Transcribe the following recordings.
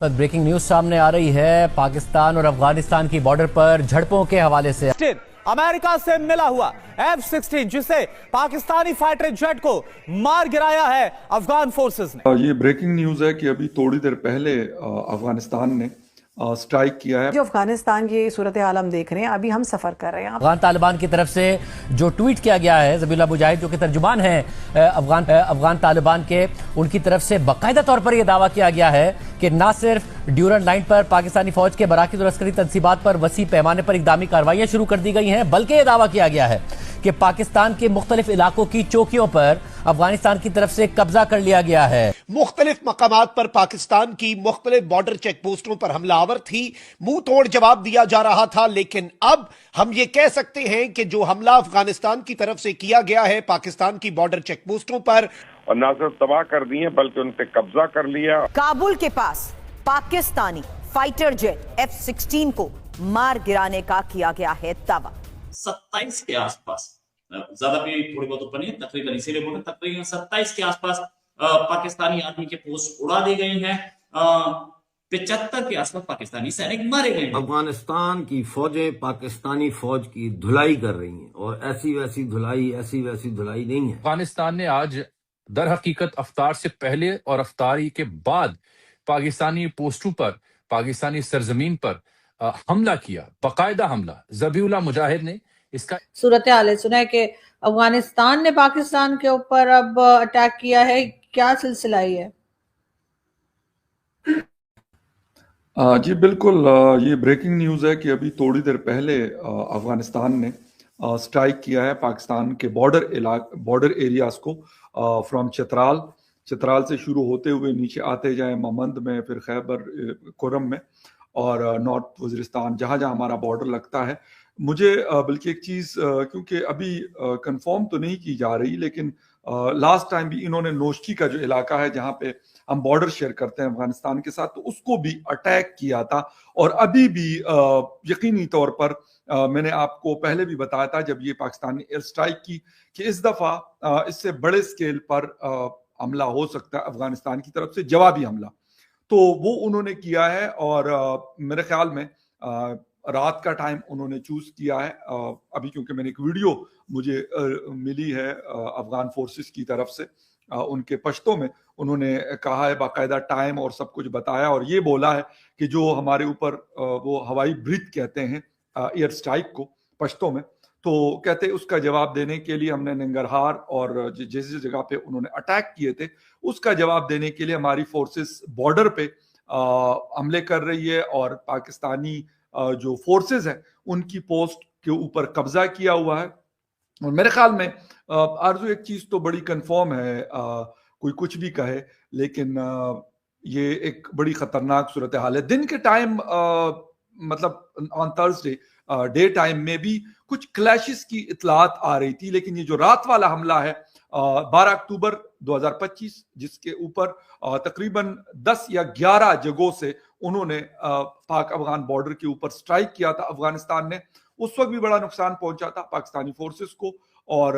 Breaking news सामने आ रही है। पाकिस्तान और अफगानिस्तान की बॉर्डर पर झड़पों के हवाले से अमेरिका से मिला हुआ F-16 जिसे पाकिस्तानी फाइटर जेट को मार गिराया है अफगान फोर्सेस ने। ये ब्रेकिंग न्यूज है कि अभी थोड़ी देर पहले अफगानिस्तान ने स्ट्राइक किया है। जो अफगानिस्तान की सूरत हाल हम देख रहे हैं, अभी हम सफर कर रहे हैं। अफगान तालिबान की तरफ से जो ट्वीट किया गया है, ज़बीहुल्लाह मुजाहिद जो कि तर्जुमान है अफगान तालिबान के, उनकी तरफ से बाकायदा तौर पर यह दावा किया गया है कि न सिर्फ ड्यूरन लाइन पर पाकिस्तानी फौज के मराकिज़ और अस्करी तंसीबात पर वसी पैमाने पर इक़दामी कार्रवाइयां शुरू कर दी गई हैं, बल्कि यह दावा किया गया है कि पाकिस्तान के मुख्तलिफ इलाकों की चौकियों पर अफगानिस्तान की तरफ से कब्जा कर लिया गया है। मुख्तलिफ मकामात पर पाकिस्तान की मुख्तलिफ बॉर्डर चेक पोस्टों पर हमलावर थी, मुंह तोड़ जवाब दिया जा रहा था। लेकिन अब हम ये कह सकते हैं कि जो हमला अफगानिस्तान की तरफ से किया गया है पाकिस्तान की बॉर्डर चेक पोस्टों पर, और ना सिर्फ तबाह कर दिए बल्कि उन पे कब्जा कर लिया। काबुल के पास पाकिस्तानी फाइटर जेट F-16 को मार गिराने का किया गया है दावा। 27 के आसपास, ज्यादा भी थोड़ी बहुत ऊपर नहीं, तकरीबन इसीलिए बोल रहे हैं, तकरीबन 27 के आसपास पाकिस्तानी आर्मी के पोस्ट उड़ा दी गई हैं। 75 के आसपास पाकिस्तानी सैनिक मारे गए हैं। अफगानिस्तान की फौजें पाकिस्तानी फौज की धुलाई कर रही हैं और ऐसी वैसी धुलाई नहीं है। अफगानिस्तान ने आज दर हकीकत अफ्तार से पहले और अफ्तारी के बाद पाकिस्तानी पोस्टों पर, पाकिस्तानी सरजमीन पर हमला किया, बाकायदा हमला। ज़बीहुल्लाह मुजाहिद ने इसका सूरत हाल सुना है कि अफगानिस्तान ने पाकिस्तान के ऊपर अब अटैक किया है, क्या सिलसिला है? जी बिल्कुल, ये ब्रेकिंग न्यूज है कि अभी थोड़ी देर पहले अफगानिस्तान ने स्ट्राइक किया है पाकिस्तान के बॉर्डर एरियाज को, फ्रॉम चित्राल से शुरू होते हुए नीचे आते जाए ममंद में, फिर खैबर खुर्रम में और नॉर्थ वज़ीरिस्तान, जहाँ जहाँ हमारा बॉर्डर लगता है। मुझे बल्कि एक चीज़, क्योंकि अभी कंफर्म तो नहीं की जा रही, लेकिन लास्ट टाइम भी इन्होंने नोश्की का जो इलाका है जहाँ पे हम बॉर्डर शेयर करते हैं अफगानिस्तान के साथ, तो उसको भी अटैक किया था। और अभी भी यकीनी तौर पर मैंने आपको पहले भी बताया था जब ये पाकिस्तान ने एयर स्ट्राइक की कि इस दफ़ा इससे बड़े स्केल पर हमला हो सकता है अफगानिस्तान की तरफ से, जवाबी हमला। तो वो उन्होंने किया है और मेरे ख्याल में रात का टाइम उन्होंने चूज किया है। अभी क्योंकि मैंने एक वीडियो मुझे मिली है अफगान फोर्सेस की तरफ से, उनके पश्तों में उन्होंने कहा है, बाकायदा टाइम और सब कुछ बताया और ये बोला है कि जो हमारे ऊपर वो हवाई ब्रीथ कहते हैं एयर स्ट्राइक को पश्तों में, तो कहते उसका जवाब देने के लिए हमने नंगरहार और जिस जगह पे उन्होंने अटैक किए थे उसका जवाब देने के लिए हमारी फोर्सेस बॉर्डर पे हमले कर रही है और पाकिस्तानी जो फोर्सेस हैं उनकी पोस्ट के ऊपर कब्जा किया हुआ है। और मेरे ख्याल में आरजू एक चीज तो बड़ी कंफर्म है, कोई कुछ भी कहे, लेकिन ये एक बड़ी खतरनाक सूरत हाल है। दिन के टाइम मतलब ऑन थर्सडे डे टाइम में भी कुछ क्लैशेस की इतलात आ रही थी, लेकिन ये जो रात वाला हमला है 12 अक्टूबर 2025, जिसके ऊपर तकरीबन 10 या 11 जगहों से उन्होंने पाक अफगान बॉर्डर के ऊपर स्ट्राइक किया था अफगानिस्तान ने, उस वक्त भी बड़ा नुकसान पहुंचा था पाकिस्तानी फोर्सेस को। और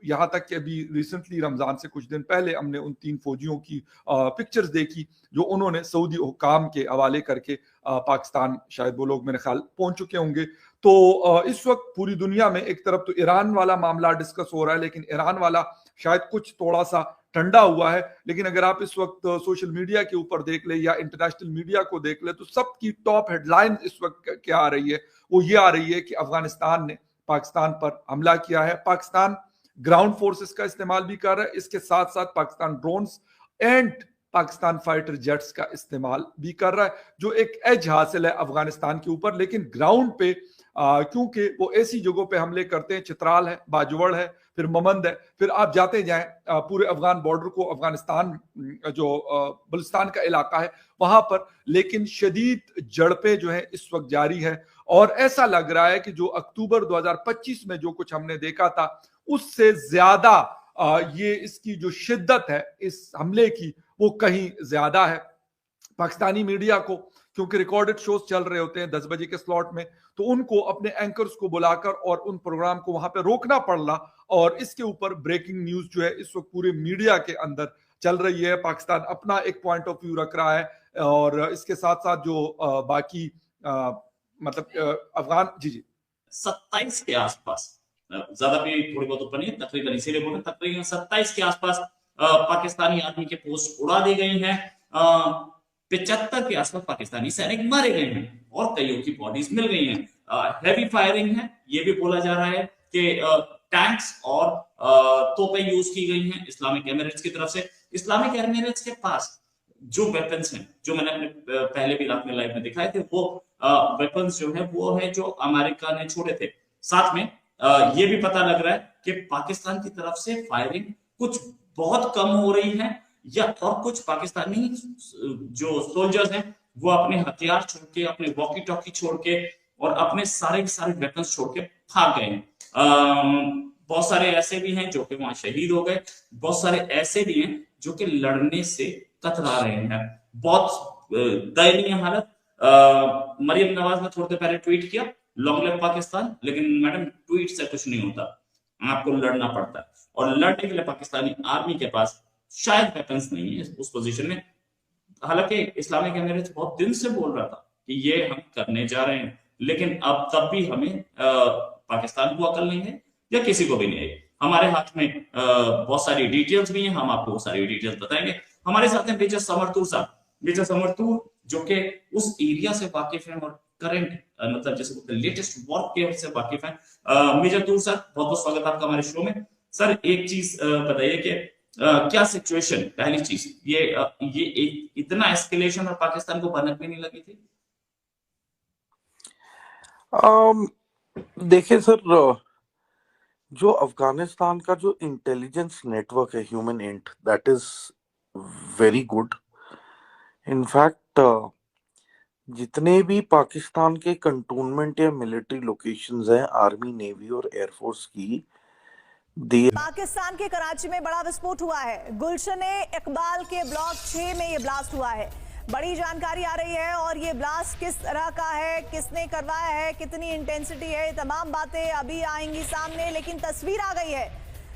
यहाँ तक कि अभी रिसेंटली रमजान से कुछ दिन पहले हमने उन 3 फौजियों की पिक्चर्स देखी जो उन्होंने सऊदी हुकाम के हवाले करके पाकिस्तान, शायद वो लोग मेरे ख्याल पहुंच चुके होंगे। तो इस वक्त पूरी दुनिया में एक तरफ तो ईरान वाला मामला डिस्कस हो रहा है, लेकिन ईरान वाला शायद कुछ थोड़ा सा ठंडा हुआ है। लेकिन अगर आप इस वक्त सोशल मीडिया के ऊपर देख ले या इंटरनेशनल मीडिया को देख ले, तो सबकी टॉप हेडलाइन इस वक्त क्या आ रही है, वो ये आ रही है कि अफगानिस्तान ने पाकिस्तान पर हमला किया है। पाकिस्तान ग्राउंड फोर्सेस का इस्तेमाल भी कर रहा है, इसके साथ साथ Pakistan drones and Pakistan fighter jets का इस्तेमाल भी कर रहा है, जो एक एज हासिल है अफगानिस्तान के ऊपर। लेकिन ग्राउंड पे क्योंकि वो ऐसी जगहों पे हमले करते हैं, चित्राल है, बाजुवड़ है, फिर ममंद है, फिर आप जाते जाएं पूरे अफगान बॉर्डर को, अफगानिस्तान जो बलूचिस्तान का इलाका है वहां पर, लेकिन शदीद झड़पें जो है इस वक्त जारी है। और ऐसा लग रहा है कि जो अक्टूबर 2025 में जो कुछ हमने देखा था उससे ज्यादा ये इसकी जो शिद्दत है इस हमले की वो कहीं ज्यादा है। पाकिस्तानी मीडिया को क्योंकि रिकॉर्डेड शोज चल रहे होते हैं 10 बजे के स्लॉट में, तो उनको अपने एंकर्स को बुलाकर और उन प्रोग्राम को वहां पे रोकना पड़ रहा, और इसके ऊपर ब्रेकिंग न्यूज जो है इस वक्त पूरे मीडिया के अंदर चल रही है। पाकिस्तान अपना एक पॉइंट ऑफ व्यू रख रहा है, और इसके साथ साथ जो बाकी मतलब अफगान जी 27 के आसपास, ज्यादा भी थोड़ी बहुत ऊपर नहीं, तकरीबन इसीलिए बोल रहे हैं, तकरीबन 27 के आसपास पाकिस्तानी आर्मी के पोस्ट उड़ा दी गई हैं। 75 के आसपास पाकिस्तानी सैनिक मारे गए हैं और कईयों की बॉडीज मिल गई हैं। हैवी फायरिंग है, ये भी बोला जा रहा है कि टैंक्स और तोपें यूज की गई हैं इस्लामिक एमिरेट्स की तरफ से। इस्लामिक एमिरेट्स के पास जो वेपन्स हैं, जो मैंने अपने पहले भी रात में लाइव में दिखाए थे, वो वेपन्स जो है वो है जो अमेरिका ने छोड़े थे। साथ में ये भी पता लग रहा है कि पाकिस्तान की तरफ से फायरिंग कुछ बहुत कम हो रही है, या और कुछ पाकिस्तानी जो सोल्जर्स हैं वो अपने हथियार छोड़ के, अपने वॉकी टॉकी छोड़ के और अपने सारे वेपन्स छोड़ के भाग गए हैं। बहुत सारे ऐसे भी हैं जो कि वहां शहीद हो गए, बहुत सारे ऐसे भी हैं जो कि लड़ने से कतरा रहे हैं। बहुत दयनीय हालत। मरियम नवाज ने थोड़ी देर पहले ट्वीट किया, लॉन्ग लिव पाकिस्तान, लेकिन मैडम ट्वीट से कुछ नहीं होता, आपको लड़ना पड़ता है। और लड़ने के लिए पाकिस्तानी आर्मी के पास शायद वेपन्स नहीं है उस पोजीशन में। हालांकि इस्लामिक एमिरेट्स बहुत दिन से बोल रहा था कि ये हम करने जा रहे हैं, लेकिन अब तब भी हमें पाकिस्तान को अकल नहीं है या किसी को भी नहीं है। हमारे हाथ में बहुत सारी डिटेल्स भी हैं, हम आपको वो सारी डिटेल्स बताएंगे। हमारे साथ हैं मेजर समरतूर साहब। मेजर समरतूर जो कि उस एरिया से वाकिफ हैं और करंट मतलब जैसे लेटेस्ट वॉर से वाकिफ हैं। मेजर तूर सर, बहुत बहुत स्वागत आपका हमारे शो में। सर एक चीज बताइए कि क्या सिचुएशन, पहली चीज ये इतना एस्केलेशन और पाकिस्तान को भनक भी नहीं लगी थी? देखिए सर, जो अफगानिस्तान का जो इंटेलिजेंस नेटवर्क है, human int, that is very good. In fact जितने भी पाकिस्तान के कंटोनमेंट या मिलिट्री लोकेशंस हैं आर्मी, नेवी और एयरफोर्स की, पाकिस्तान के कराची में बड़ा विस्फोट हुआ है। गुलशन-ए-इकबाल के ब्लॉक 6 में ये ब्लास्ट हुआ है। बड़ी जानकारी आ रही है और ये ब्लास्ट किस तरह का है, किसने करवाया है, कितनी इंटेंसिटी है, तमाम बातें अभी आएंगी सामने। लेकिन तस्वीर आ गई है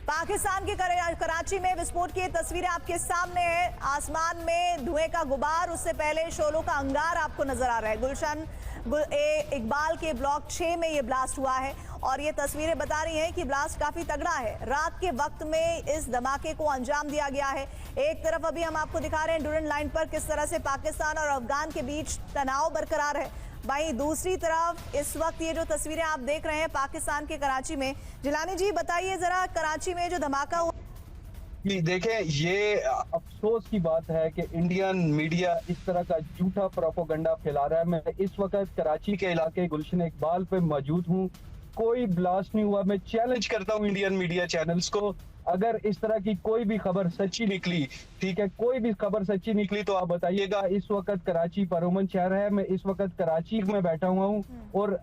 पाकिस्तान के कराची में विस्फोट की तस्वीरें आपके सामने है। आसमान में धुएं का गुबार, उससे पहले शोलों का अंगार आपको नजर आ रहा है। गुलशन-ए-इकबाल के ब्लॉक 6 में ये ब्लास्ट हुआ है और ये तस्वीरें बता रही हैं कि ब्लास्ट काफी तगड़ा है। रात के वक्त में इस धमाके को अंजाम दिया गया है। एक तरफ अभी हम आपको दिखा रहे हैं ड्यूरन लाइन पर किस तरह से पाकिस्तान और अफगान के बीच तनाव बरकरार है, वहीं दूसरी तरफ इस वक्त ये जो तस्वीरें आप देख रहे हैं पाकिस्तान के कराची में। जिलानी जी बताइए जरा, कराची में जो धमाका हुआ। देखें, ये अफसोस की बात है कि इंडियन मीडिया इस तरह का झूठा प्रोपेगेंडा फैला रहा है। मैं इस वक्त कराची के इलाके गुलशन-ए-इकबाल पे मौजूद हूँ, कोई ब्लास्ट नहीं हुआ। मैं चैलेंज करता हूँ इंडियन मीडिया चैनल्स को, अगर इस तरह की कोई भी खबर सच्ची निकली, ठीक है, कोई भी खबर सच्ची निकली तो आप बताइएगा। इस वक्त कराची परमन शहर है, मैं इस वक्त कराची में बैठा हुआ हूँ और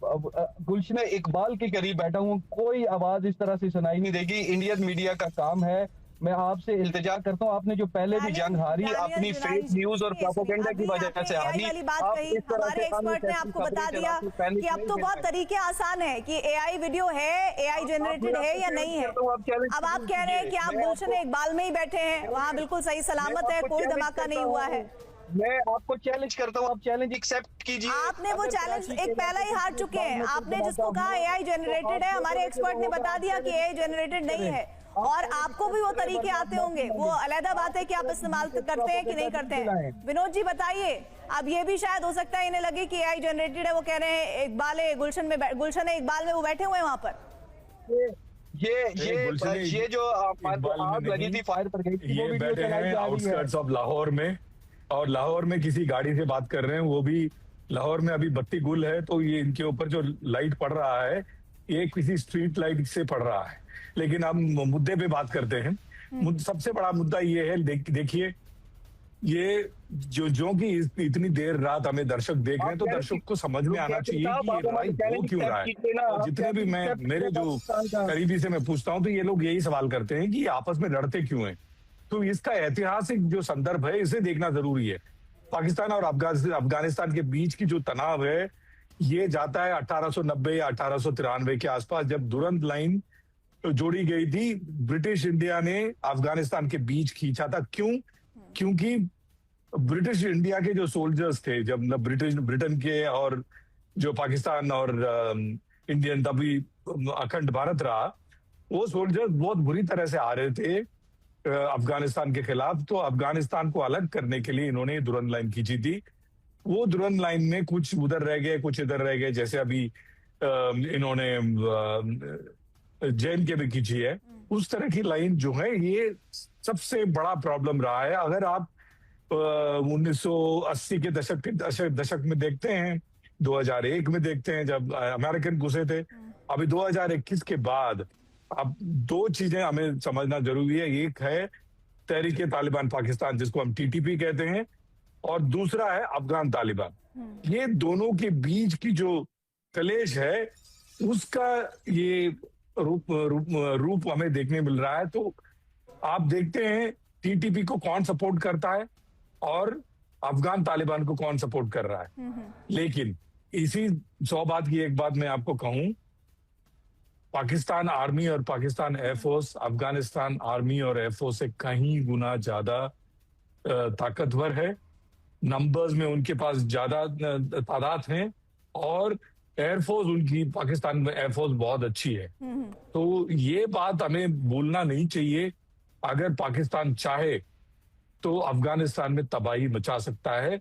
गुलशन-ए-इकबाल के करीब बैठा हूँ। कोई आवाज इस तरह से सुनाई नहीं देगी। इंडियन मीडिया का काम है। मैं आपसे इल्तिजा करता हूँ, आपने जो पहले भी जंग हारी अपनी फेक न्यूज और प्रोपेगेंडा की वजह से हारी। हमारे एक्सपर्ट ने आपको बता दिया कि अब तो बहुत तरीके आसान है कि एआई वीडियो है, एआई जनरेटेड है या नहीं है। अब आप कह रहे हैं कि आप गुलशन-ए-इकबाल में ही बैठे हैं, वहाँ बिल्कुल सही सलामत है, कोई धमाका नहीं हुआ है। मैं आपको चैलेंज करता हूँ, आप चैलेंज एक्सेप्ट कीजिए। आपने वो चैलेंज एक पहला ही हार चुके हैं। आपने जिसको कहा एआई जनरेटेड है, हमारे एक्सपर्ट ने बता दिया कि एआई जनरेटेड नहीं है और आपको भी वो तरीके आते होंगे। वो अलग बात है कि आप इस्तेमाल करते हैं कि नहीं करते हैं। विनोद जी बताइए, अब ये भी शायद हो सकता है इन्हें लगे कि एआई जनरेटेड है, वो कह रहे हैं इकबाल गुलशन-ए-इकबाल में वो बैठे हुए हैं वहां पर। ये जो आग लगी थी, फायर पर गई थी, वो वीडियो बैठे हैं आउटस्कर्ट्स ऑफ लाहौर में, और लाहौर में किसी गाड़ी से बात कर रहे हैं। वो भी लाहौर में अभी बत्ती गुल है, तो ये इनके ऊपर जो लाइट पड़ रहा है ये किसी स्ट्रीट लाइट से पड़ रहा है। लेकिन अब मुद्दे पे बात करते हैं। सबसे बड़ा मुद्दा ये है, देखिए ये जो कि इतनी देर रात हमें दर्शक देख रहे हैं, तो दर्शक को समझ में आना चाहिए कि ये लड़ाई हो क्यों रहा है। और जितने भी मेरे जो करीबी से मैं पूछता हूँ तो ये लोग यही सवाल करते हैं कि आपस में लड़ते क्यों हैं। तो इसका ऐतिहासिक जो संदर्भ है इसे देखना जरूरी है। पाकिस्तान और अफगानिस्तान के बीच की जो तनाव है ये जाता है 1890 या 1893 के आसपास, जब दुरंत लाइन जोड़ी गई थी। ब्रिटिश इंडिया ने अफगानिस्तान के बीच खींचा था। क्यों? क्योंकि ब्रिटिश इंडिया के जो सोल्जर्स थे, जब ब्रिटेन के और जो पाकिस्तान और इंडियन तभी अखंड भारत रहा, वो सोल्जर्स बहुत बुरी तरह से आ रहे थे अफगानिस्तान के खिलाफ। तो अफगानिस्तान को अलग करने के लिए इन्होंने दुरंत लाइन खींची थी। वो दुरंत लाइन में कुछ उधर रह गए, कुछ इधर रह गए, जैसे अभी इन्होंने जैन के भी खींची है। उस तरह की लाइन जो है, ये सबसे बड़ा प्रॉब्लम रहा है। अगर आप 1980 के दशक में देखते हैं, 2001 में देखते हैं जब अमेरिकन घुसे थे, अभी 2021 के बाद अब दो चीजें हमें समझना जरूरी है। एक है तहरीके तालिबान पाकिस्तान, जिसको हम टीटीपी कहते हैं, और दूसरा है अफगान तालिबान। ये दोनों के बीच की जो कलेश है, उसका ये रूप हमें देखने मिल रहा है। तो आप देखते हैं टीटीपी को कौन सपोर्ट करता है और अफगान तालिबान को कौन सपोर्ट कर रहा है। लेकिन इसी 100 बात की एक बात मैं आपको कहूं, पाकिस्तान आर्मी और पाकिस्तान एयरफोर्स अफगानिस्तान आर्मी और एयरफोर्स से कहीं गुना ज्यादा ताकतवर है। नंबर्स में उनके पास ज्यादा तादाद हैं, और एयरफोर्स उनकी पाकिस्तान में एयरफोर्स बहुत अच्छी है। तो ये बात हमें भूलना नहीं चाहिए। अगर पाकिस्तान चाहे तो अफगानिस्तान में तबाही मचा सकता है।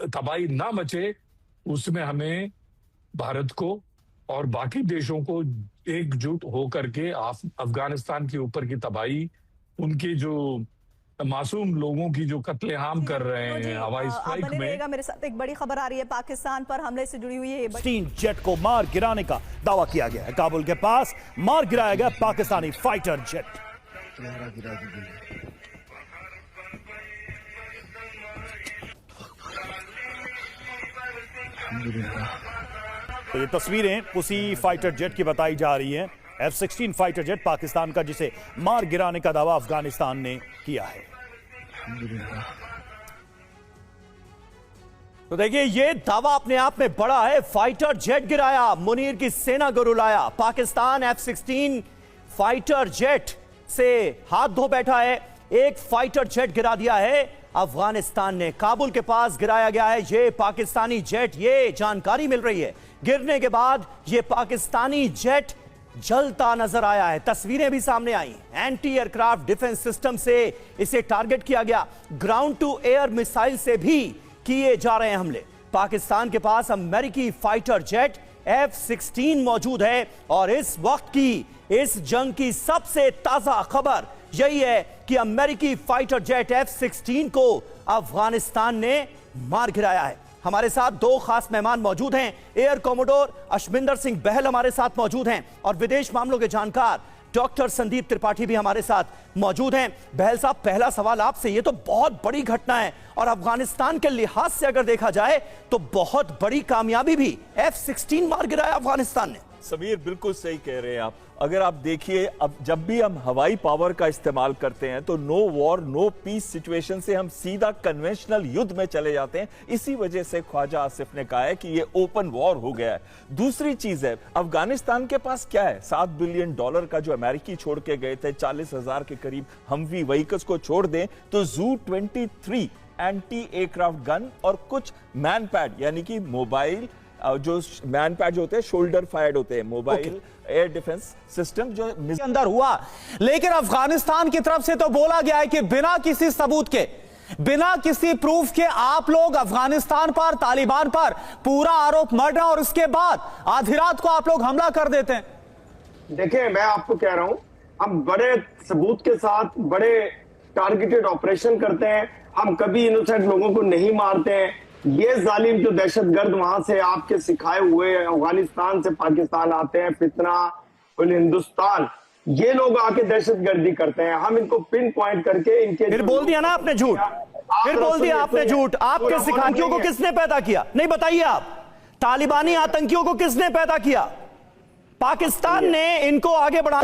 तबाही ना मचे, उसमें हमें भारत को और बाकी देशों को एकजुट होकर के अफगानिस्तान के ऊपर की तबाही, उनके जो मासूम लोगों की जो कत्लेआम कर रहे हैं हवाई स्ट्राइक में। मेरे साथ एक बड़ी खबर आ रही है, पाकिस्तान पर हमले से जुड़ी हुई है। F-16 जेट को मार गिराने का दावा किया गया है। काबुल के पास मार गिराया गया पाकिस्तानी फाइटर जेट। तो ये तस्वीरें उसी फाइटर जेट की बताई जा रही हैं। F-16 फाइटर जेट पाकिस्तान का, जिसे मार गिराने का दावा अफगानिस्तान ने किया है। तो देखिए, ये दावा अपने आप में बड़ा है। फाइटर जेट गिराया, मुनीर की सेना को रुलाया। पाकिस्तान F-16 फाइटर जेट से हाथ धो बैठा है। एक फाइटर जेट गिरा दिया है अफगानिस्तान ने। काबुल के पास गिराया गया है ये पाकिस्तानी जेट। ये जानकारी मिल रही है, गिरने के बाद ये पाकिस्तानी जेट जलता नजर आया है। तस्वीरें भी सामने आई। एंटी एयरक्राफ्ट डिफेंस सिस्टम से इसे टारगेट किया गया। ग्राउंड टू एयर मिसाइल से भी किए जा रहे हैं हमले। पाकिस्तान के पास अमेरिकी फाइटर जेट F-16 मौजूद है, और इस वक्त की इस जंग की सबसे ताजा खबर यही है कि अमेरिकी फाइटर जेट F-16 को अफगानिस्तान ने मार गिराया है। हमारे साथ दो खास मेहमान मौजूद हैं। एयर कॉमोडोर अशमिंदर सिंह बहल हमारे साथ मौजूद हैं, और विदेश मामलों के जानकार डॉक्टर संदीप त्रिपाठी भी हमारे साथ मौजूद हैं। बहल साहब, पहला सवाल आपसे। ये तो बहुत बड़ी घटना है, और अफगानिस्तान के लिहाज से अगर देखा जाए तो बहुत बड़ी कामयाबी भी। F-16 मार गिराया अफगानिस्तान ने। समीर, बिल्कुल सही कह रहे हैं आप। अगर आप देखिए, अब जब भी हम हवाई पावर का इस्तेमाल करते हैं तो no war no peace situation से हम सीधा कन्वेंशनल युद्ध में चले जाते हैं। इसी वजह से ख्वाजा आसिफ ने कहा है कि ये ओपन वॉर हो गया है। दूसरी चीज है, अफगानिस्तान के पास क्या है? $7 बिलियन का जो अमेरिकी छोड़ के गए थे, 40,000 के करीब हमवी व्हीकल्स को छोड़ दें तो ZU-23 एंटी एयरक्राफ्ट गन और कुछ मैन पैड, यानी कि मोबाइल जो मैन पैड होते हैं, शोल्डर फायर्ड होते हैं, मोबाइल एयर डिफेंस सिस्टम जो अंदर हुआ। लेकिन अफगानिस्तान की तरफ से तो बोला गया है कि बिना किसी सबूत के, बिना किसी प्रूफ के आप लोग अफगानिस्तान पर, तालिबान पर पूरा आरोप मढ़ रहे हैं, और उसके बाद आधी रात को आप लोग हमला कर देते हैं। देखिए, मैं आपको कह रहा हूं, हम बड़े सबूत के साथ बड़े टारगेटेड ऑपरेशन करते हैं। हम कभी इनोसेंट लोगों को नहीं मारते हैं। ये जालिम जो दहशतगर्द वहां से आपके सिखाए हुए अफगानिस्तान से पाकिस्तान आते हैं, फितना हिंदुस्तान, ये लोग आके दहशतगर्दी करते हैं। हम इनको पिन पॉइंट करके इनके, फिर बोल दिया ना आपने झूठ, फिर बोल दिया आपने झूठ। आपके सिखाइयों को किसने पैदा किया? नहीं बताइए आप, तालिबानी आतंकियों को किसने पैदा किया? पाकिस्तान ने इनको आगे बढ़ा।